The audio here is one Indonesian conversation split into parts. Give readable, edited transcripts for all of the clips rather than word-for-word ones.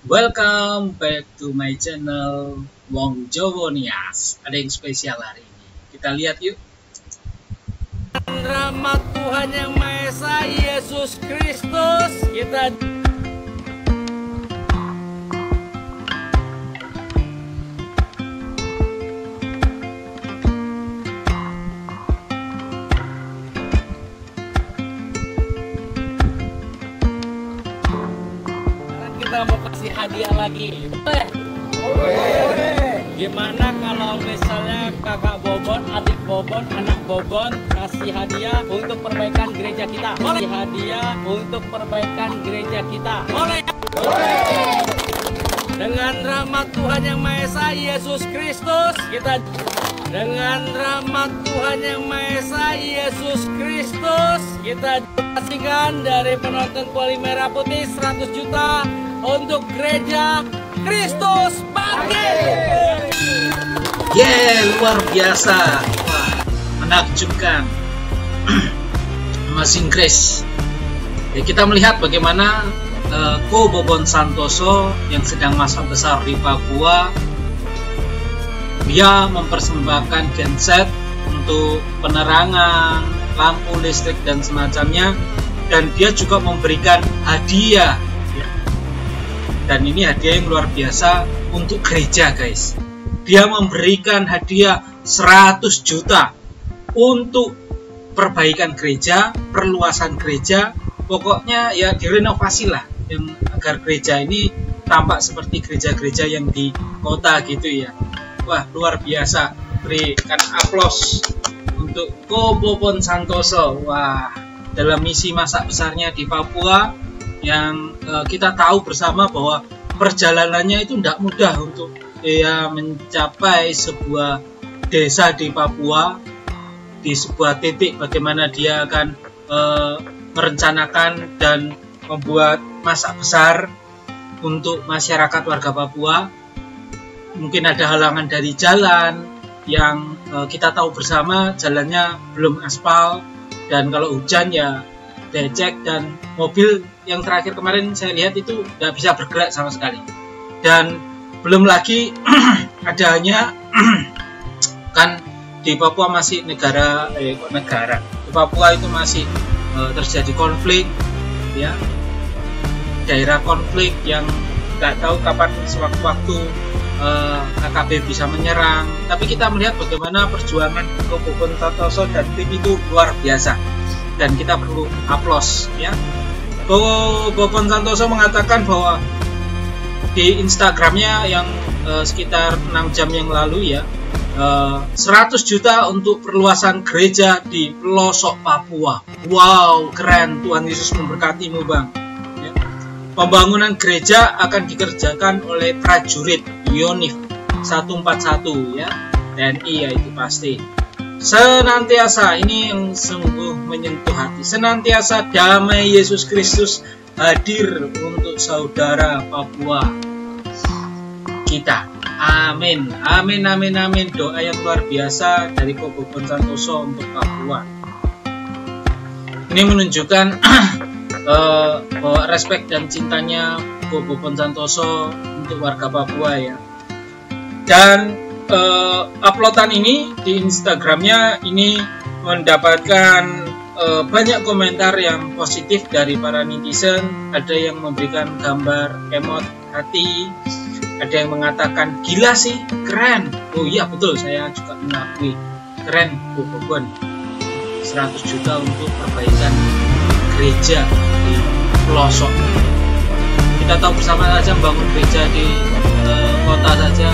Welcome back to my channel Wong Jowo Nias. Ada yang spesial hari ini. Kita lihat yuk. Rahmat Tuhan Yang Maha Esa, Yesus Kristus, kita mau kasih hadiah lagi. Gimana kalau misalnya kakak Bobon, adik Bobon, anak Bobon kasih hadiah untuk perbaikan gereja kita? Boleh. Hadiah untuk perbaikan gereja kita. Boleh. Boleh. Dengan rahmat Tuhan Yang Maha Esa, Yesus Kristus, kita dengan rahmat Tuhan Yang Maha Esa, Yesus Kristus, kita kasihkan dari penonton Kuali Merah Putih 100 juta untuk gereja Kristus Bangkit. Luar biasa. Wah, menakjubkan. Amazing Grace. Ya, kita melihat bagaimana Ko Bobon Santoso yang sedang masa besar di Papua, dia mempersembahkan genset untuk penerangan, lampu listrik dan semacamnya, dan dia juga memberikan hadiah. Dan ini hadiah yang luar biasa untuk gereja, guys. Dia memberikan hadiah 100 juta untuk perbaikan gereja, perluasan gereja, pokoknya ya direnovasi lah, yang agar gereja ini tampak seperti gereja-gereja yang di kota gitu ya. Wah, luar biasa. Berikan aplaus untuk Ko Bobon Santoso. Wah, dalam misi masa besarnya di Papua, yang kita tahu bersama bahwa perjalanannya itu tidak mudah untuk dia mencapai sebuah desa di Papua, di sebuah titik bagaimana dia akan merencanakan dan membuat masa besar untuk masyarakat warga Papua. Mungkin ada halangan dari jalan yang kita tahu bersama, jalannya belum aspal, dan kalau hujan ya becek, dan mobil yang terakhir kemarin saya lihat itu nggak bisa bergerak sama sekali. Dan belum lagi adanya kan di Papua masih di Papua itu masih terjadi konflik ya, daerah konflik yang nggak tahu kapan sewaktu-waktu KKB bisa menyerang. Tapi kita melihat bagaimana perjuangan Ko Bobon Santoso dan tim itu luar biasa, dan kita perlu aplaus ya. Ko Bobon Santoso mengatakan bahwa di Instagramnya yang sekitar 6 jam yang lalu ya, 100 juta untuk perluasan gereja di pelosok Papua. Wow, keren. Tuhan Yesus memberkatimu, Bang ya. Pembangunan gereja akan dikerjakan oleh prajurit Yonif 141 ya, TNI ya, itu pasti. Senantiasa, ini yang sungguh menyentuh hati, senantiasa damai Yesus Kristus hadir untuk saudara Papua kita. Amin, amin, amin, amin. Doa yang luar biasa dari Ko Bobon Santoso untuk Papua. Ini menunjukkan bahwa respek dan cintanya Ko Bobon Santoso untuk warga Papua ya. Dan uploadan ini di Instagramnya ini mendapatkan banyak komentar yang positif dari para netizen. Ada yang memberikan gambar emot hati, ada yang mengatakan gila sih, keren. Oh iya betul, saya juga mengakui keren Ko Bobon. 100 juta untuk perbaikan gereja di pelosok. Kita tahu bersama saja membangun gereja di kota saja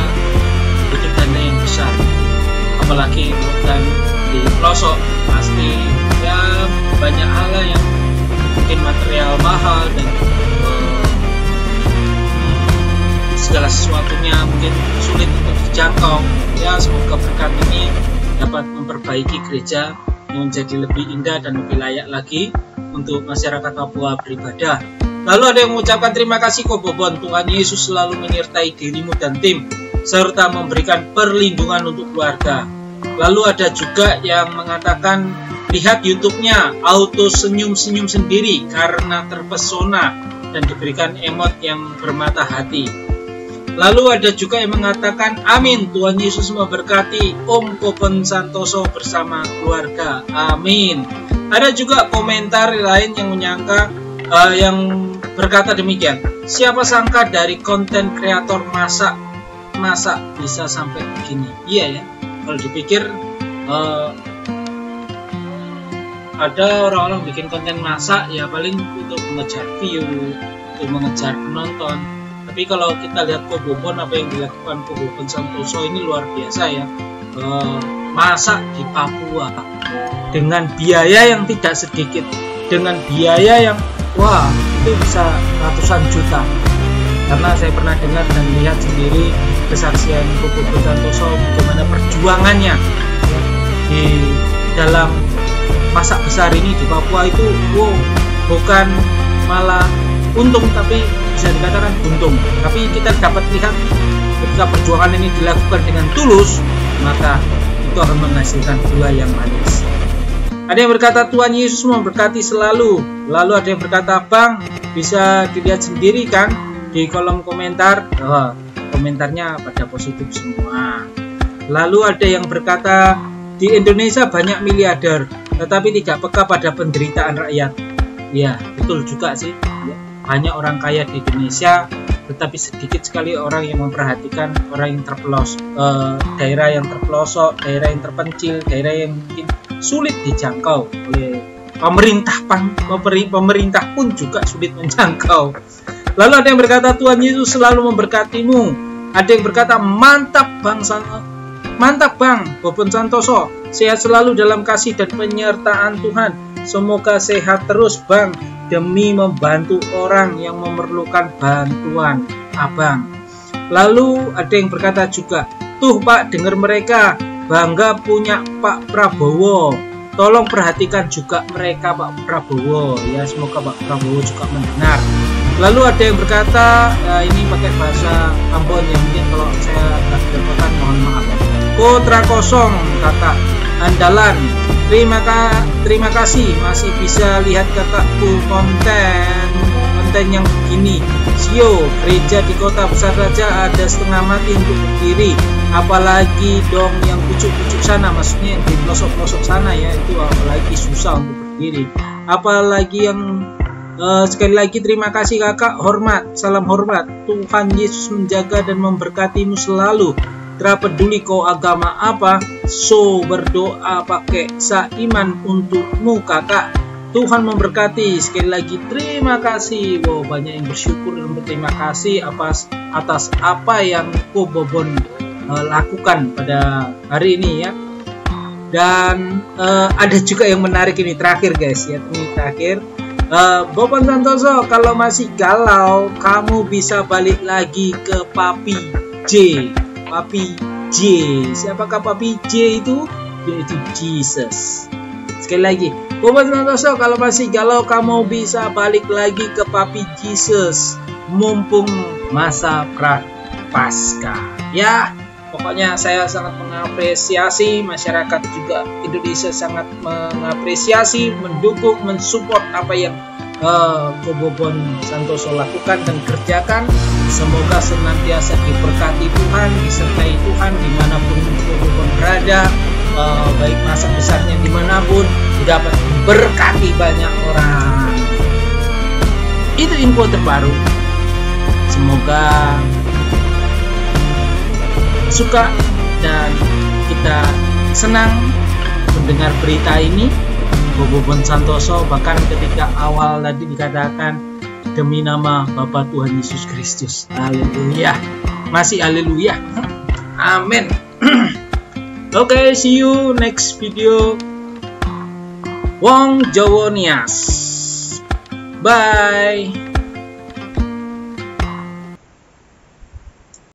butuh dana yang besar, apalagi dan di pelosok pasti ya banyak hal yang mungkin material mahal dan segala sesuatunya mungkin sulit untuk dijangkau ya. Semoga berkat ini dapat memperbaiki gereja yang menjadi lebih indah dan lebih layak lagi untuk masyarakat Papua beribadah. Lalu ada yang mengucapkan terima kasih Ko Bobon, Tuhan Yesus selalu menyertai dirimu dan tim, serta memberikan perlindungan untuk keluarga. Lalu ada juga yang mengatakan lihat YouTube-nya auto senyum-senyum sendiri karena terpesona dan diberikan emot yang bermata hati. Lalu ada juga yang mengatakan amin, Tuhan Yesus memberkati Om Bobon Santoso bersama keluarga, amin. Ada juga komentar lain yang menyangka yang berkata demikian, siapa sangka dari konten kreator masak bisa sampai begini. Iya ya, kalau dipikir ada orang-orang bikin konten masak ya paling untuk mengejar view, untuk mengejar penonton. Tapi kalau kita lihat Ko Bobon, apa yang dilakukan Ko Bobon Santoso ini luar biasa ya. Masak di Papua dengan biaya yang tidak sedikit, dengan biaya yang wah itu bisa ratusan juta. Karena saya pernah dengar dan lihat sendiri kesaksian Ko Bobon Santoso bagaimana perjuangannya di dalam masak besar ini di Papua itu, wow, bukan malah untung tapi bisa dikatakan untung. Tapi kita dapat lihat ketika perjuangan ini dilakukan dengan tulus, maka itu akan menghasilkan buah yang manis. Ada yang berkata Tuhan Yesus memberkati selalu. Lalu ada yang berkata, Bang, bisa dilihat sendiri kan di kolom komentar. Komentarnya pada positif semua. Lalu ada yang berkata, di Indonesia banyak miliarder, tetapi tidak peka pada penderitaan rakyat. Ya, betul juga sih. Banyak orang kaya di Indonesia, tetapi sedikit sekali orang yang memperhatikan orang yang daerah yang terpelosok, daerah yang terpencil, daerah yang mungkin sulit dijangkau oleh pemerintah pun juga sulit menjangkau. Lalu ada yang berkata Tuhan Yesus selalu memberkatimu. Ada yang berkata mantap Bang Bobon Santoso, sehat selalu dalam kasih dan penyertaan Tuhan. Semoga sehat terus Bang, demi membantu orang yang memerlukan bantuan Abang. Lalu ada yang berkata juga, tuh Pak, dengar mereka bangga punya Pak Prabowo. Tolong perhatikan juga mereka Pak Prabowo ya, semoga Pak Prabowo juga mendengar. Lalu ada yang berkata, ini pakai bahasa Ambon ya, mungkin kalau saya agak berkotan mohon maaf. Kotra kosong kakak andalan, terima kasih masih bisa lihat kakakku konten yang begini. Sio, gereja di kota besar saja ada setengah mati untuk berdiri, apalagi dong yang pucuk-pucuk sana, maksudnya yang di pelosok-pelosok sana ya, itu apalagi susah untuk berdiri. Apalagi yang sekali lagi terima kasih kakak, hormat, salam hormat. Tuhan Yesus menjaga dan memberkatimu selalu. Tidak peduli kau agama apa, so berdoa pakai saiman untukmu kakak. Tuhan memberkati. Sekali lagi terima kasih. Wow, banyak yang bersyukur dan berterima kasih atas apa yang Ko Bobon lakukan pada hari ini ya. Dan ada juga yang menarik ini terakhir guys ya, ini terakhir. Bobon Santoso, kalau masih galau kamu bisa balik lagi ke Papi J. Papi J. Siapakah Papi J itu? Yaitu Jesus. Sekali lagi, Bobon Santoso, kalau masih galau kamu bisa balik lagi ke Papi Jesus mumpung masa Prapaskah. Ya, pokoknya saya sangat mengapresiasi, masyarakat juga Indonesia sangat mengapresiasi, mendukung, mensupport apa yang Ko Bobon Santoso lakukan dan kerjakan. Semoga senantiasa diberkati Tuhan, disertai Tuhan dimanapun Ko Bobon berada, baik masa besarnya dimanapun, dapat berkati banyak orang. Itu info terbaru. Semoga suka dan kita senang mendengar berita ini. Ko Bobon Santoso bahkan ketika awal tadi dikatakan demi nama Bapa Tuhan Yesus Kristus. Haleluya. Masih haleluya. Amin. Okay, see you next video. Wong Jawa Nias. Bye.